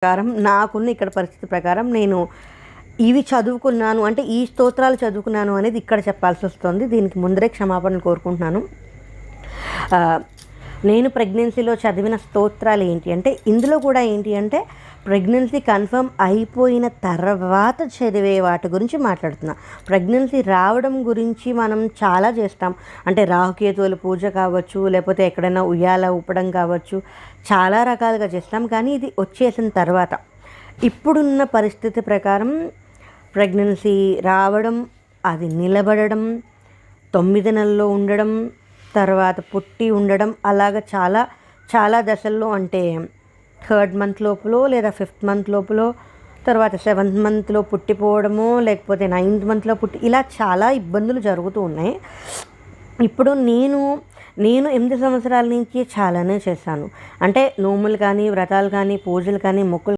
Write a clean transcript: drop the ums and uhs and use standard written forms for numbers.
ప్రకారం నాకున్న ఇక్కడ పరిస్థితి ప్రకారం నేను ఇవి చదువుకున్నాను అంటే ఈ స్తోత్రాలు చదువుకున్నాను అనేది ఇక్కడ చెప్పాల్సి వస్తుంది. దీనికి ముందరే క్షమాపణలు కోరుకుంటున్నాను. నేను ప్రెగ్నెన్సీలో చదివిన స్తోత్రాలు ఏంటి అంటే ఇందులో కూడా ఏంటి అంటే ప్రెగ్నెన్సీ కన్ఫర్మ్ అయిపోయిన తర్వాత చదివే వాటి గురించి మాట్లాడుతున్నా. ప్రెగ్నెన్సీ రావడం గురించి మనం చాలా చేస్తాం. అంటే రాహుకేతువుల పూజ కావచ్చు, లేకపోతే ఎక్కడైనా ఉయ్యాల ఊపడం కావచ్చు, చాలా రకాలుగా చేస్తాం. కానీ ఇది వచ్చేసిన తర్వాత ఇప్పుడున్న పరిస్థితి ప్రకారం ప్రెగ్నెన్సీ రావడం, అది నిలబడడం, 9 నెలల్లో ఉండడం, తర్వాత పుట్టి ఉండడం, అలాగ చాలా చాలా దశల్లో అంటే 3rd మంత్ లోపల లేదా 5th మంత్ లోపల, తర్వాత 7th మంత్లో పుట్టిపోవడము, లేకపోతే 9th మంత్లో ఇలా చాలా ఇబ్బందులు జరుగుతూ ఉన్నాయి. ఇప్పుడు నేను 8 సంవత్సరాల నుంచి చాలానే చేశాను. అంటే నోములు కానీ, వ్రతాలు కానీ, పూజలు కానీ, మొక్కులు